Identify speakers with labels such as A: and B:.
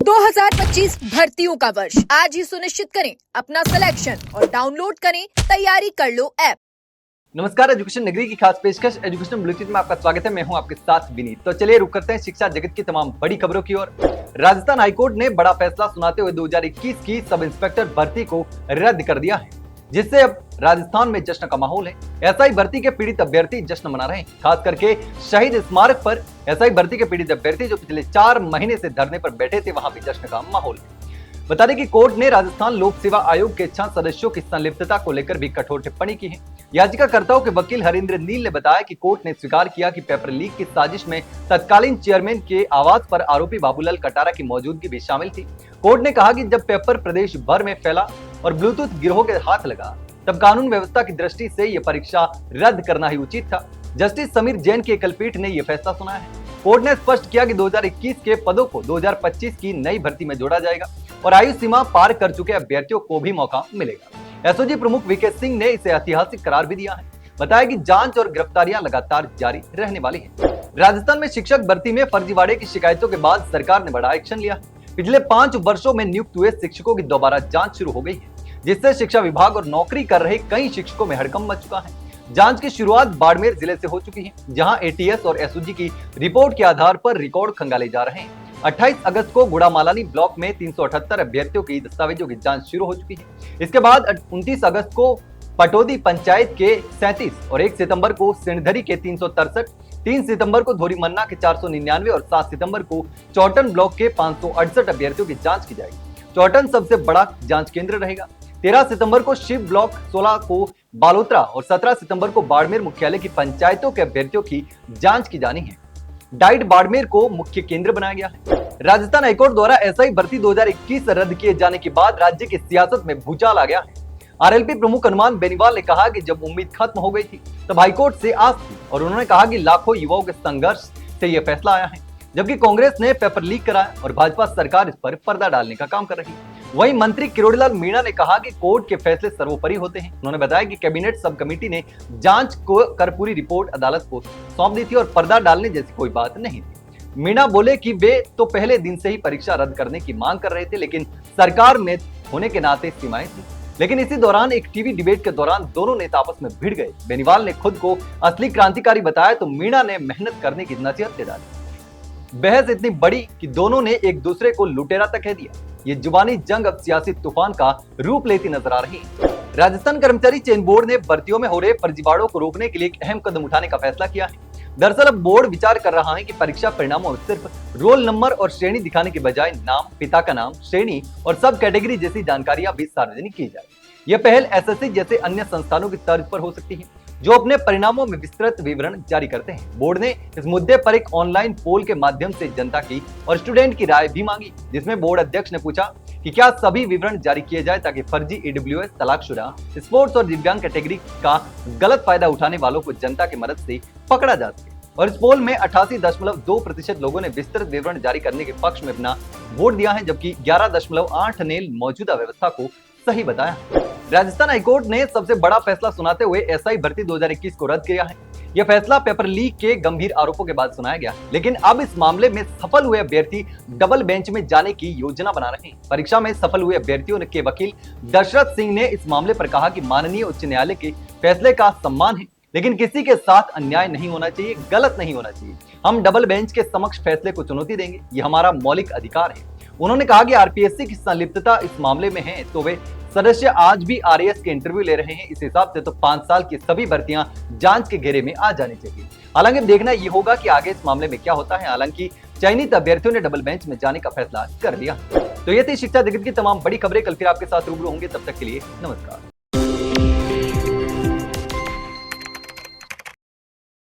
A: 2025 भर्तियों का वर्ष आज ही सुनिश्चित करें अपना सिलेक्शन और डाउनलोड करें तैयारी कर लो ऐप।
B: नमस्कार, एजुकेशन नगरी की खास पेशकश एजुकेशन बुलेटिन में आपका स्वागत है। मैं हूं आपके साथ विनीत। तो चलिए रुक करते हैं शिक्षा जगत की तमाम बड़ी खबरों की ओर। राजस्थान हाईकोर्ट ने बड़ा फैसला सुनाते हुए 2021 की सब इंस्पेक्टर भर्ती को रद्द कर दिया है, जिससे अब राजस्थान में जश्न का माहौल है। एसआई भर्ती के पीड़ित अभ्यर्थी जश्न मना रहे हैं। खास करके शहीद स्मारक पर एसआई भर्ती के पीड़ित अभ्यर्थी जो पिछले 4 महीने से धरने पर बैठे थे, वहां भी जश्न का माहौल है। बता दें कि कोर्ट ने राजस्थान लोक सेवा आयोग के 6 सदस्यों की संलिप्तता को लेकर भी कठोर टिप्पणी की है। याचिकाकर्ताओं के वकील हरिंद्र नील ने बताया कि कोर्ट ने स्वीकार किया कि पेपर लीक की साजिश में तत्कालीन चेयरमैन के आवास पर आरोपी बाबूलाल कटारा की मौजूदगी भी शामिल थी। कोर्ट ने कहा कि जब पेपर प्रदेश भर में फैला और ब्लूटूथ गिरोह के हाथ लगा, तब कानून व्यवस्था की दृष्टि से यह परीक्षा रद्द करना ही उचित था। जस्टिस समीर जैन की एकलपीठ ने यह फैसला सुनाया है। कोर्ट ने स्पष्ट किया कि 2021 के पदों को 2025 की नई भर्ती में जोड़ा जाएगा और आयु सीमा पार कर चुके अभ्यर्थियों को भी मौका मिलेगा। एसओजी प्रमुख वीके सिंह ने इसे ऐतिहासिक करार भी दिया है। बताया कि जांच और गिरफ्तारियां लगातार जारी रहने वाली है। राजस्थान में शिक्षक भर्ती में फर्जीवाड़े की शिकायतों के बाद सरकार ने बड़ा एक्शन लिया। पिछले 5 वर्षों में नियुक्त हुए शिक्षकों की दोबारा जांच शुरू हो गई है, जिससे शिक्षा विभाग और नौकरी कर रहे कई शिक्षकों में हड़कंप मच चुका है। जांच की शुरुआत बाड़मेर जिले से हो चुकी है, जहां एटीएस और एसओजी की रिपोर्ट के आधार पर रिकॉर्ड खंगाले जा रहे हैं। 28 अगस्त को गुड़ामालानी ब्लॉक में 378 अभ्यर्थियों की दस्तावेजों की जांच शुरू हो चुकी है। इसके बाद 29 अगस्त को पटौदी पंचायत के 37 और 1 सितंबर को सिणधरी के 363, 3 सितंबर को धोरीमन्ना के 499 और 7 सितंबर को चौटन ब्लॉक के 568 अभ्यर्थियों की जांच की जाएगी। चौटन सबसे बड़ा जांच केंद्र रहेगा। 13 सितंबर को शिव ब्लॉक, 16 को बालोतरा और 17 सितंबर को बाड़मेर मुख्यालय की पंचायतों के अभ्यर्थियों की जांच की जानी है। डाइट बाड़मेर को मुख्य केंद्र बनाया गया है। राजस्थान हाईकोर्ट द्वारा एसआई भर्ती 2021 रद्द किए जाने के बाद राज्य की सियासत में भूचाल आ गया है। आरएलपी प्रमुख हनुमान बेनीवाल ने कहा कि जब उम्मीद खत्म हो गई थी, तब हाईकोर्ट से आस थी और उन्होंने कहा कि लाखों युवाओं के संघर्ष से यह फैसला आया है। जबकि कांग्रेस ने पेपर लीक कराया और भाजपा सरकार इस पर पर्दा डालने का काम कर रही है। वहीं मंत्री किरोड़ीलाल मीणा ने कहा कि कोर्ट के फैसले सर्वोपरि होते हैं। उन्होंने बताया कि कैबिनेट सब कमेटी ने जांच को कर पूरी रिपोर्ट अदालत को सौंप दी थी और पर्दा डालने जैसी कोई बात नहीं थी। मीणा बोले कि वे तो पहले दिन से ही परीक्षा रद्द करने की मांग कर रहे थे, लेकिन सरकार में होने के नाते सीमाएं थी। लेकिन इसी दौरान एक टीवी डिबेट के दौरान दोनों नेता आपस में भिड़ गए। बेनीवाल ने खुद को असली क्रांतिकारी बताया तो मीणा ने मेहनत करने की नसीहत दे डाली। बहस इतनी बड़ी कि दोनों ने एक दूसरे को लुटेरा तक कह दिया। ये जुबानी जंग अब सियासी तूफान का रूप लेती नजर आ रही है। राजस्थान कर्मचारी चयन बोर्ड ने भर्तियों में हो रहे फर्जीवाड़ों को रोकने के लिए एक अहम कदम उठाने का फैसला किया है। दरअसल अब बोर्ड विचार कर रहा है कि परीक्षा परिणामों में सिर्फ रोल नंबर और श्रेणी दिखाने के बजाय नाम, पिता का नाम, श्रेणी और सब कैटेगरी जैसी जानकारियां भी सार्वजनिक की जाए। यह पहल एसएससी जैसे अन्य संस्थानों की तर्ज पर हो सकती है, जो अपने परिणामों में विस्तृत विवरण जारी करते हैं। बोर्ड ने इस मुद्दे पर एक ऑनलाइन पोल के माध्यम से जनता की और स्टूडेंट की राय भी मांगी, जिसमें बोर्ड अध्यक्ष ने पूछा कि क्या सभी विवरण जारी किए जाए ताकि फर्जी ईडब्ल्यूएस, तलाकशुदा, स्पोर्ट्स और दिव्यांग कैटेगरी का गलत फायदा उठाने वालों को जनता की मदद से पकड़ा जा सके। और इस पोल में 88.2% लोगों ने विस्तृत विवरण जारी करने के पक्ष में अपना वोट दिया है, जबकि 11.8 ने मौजूदा व्यवस्था को सही बताया। राजस्थान हाईकोर्ट ने सबसे बड़ा फैसला सुनाते हुए एसआई भर्ती 2021 को रद्द किया है। यह फैसला पेपर लीक के गंभीर आरोपों के बाद सुनाया गया, लेकिन अब इस मामले में सफल हुए अभ्यर्थी डबल बेंच में जाने की योजना बना रहे हैं। परीक्षा में सफल हुए अभ्यर्थियों के वकील दशरथ सिंह ने इस मामले पर कहा कि माननीय उच्च न्यायालय के फैसले का सम्मान है, लेकिन किसी के साथ अन्याय नहीं होना चाहिए, गलत नहीं होना चाहिए। हम डबल बेंच के समक्ष फैसले को चुनौती देंगे, ये हमारा मौलिक अधिकार है। उन्होंने कहा कि आरपीएससी की संलिप्तता इस मामले में है, तो वे सदस्य आज भी आरएएस के इंटरव्यू ले रहे हैं। इस हिसाब से तो 5 साल की सभी भर्तियां जांच के घेरे में आ जानी चाहिए। हालांकि देखना ये होगा कि आगे इस मामले में क्या होता है। हालांकि चयनित अभ्यर्थियों ने डबल बेंच में जाने का फैसला कर लिया। तो ये थी शिक्षा जगत की तमाम बड़ी खबरें। कल फिर आपके साथ रूबरू होंगे, तब तक के लिए नमस्कार।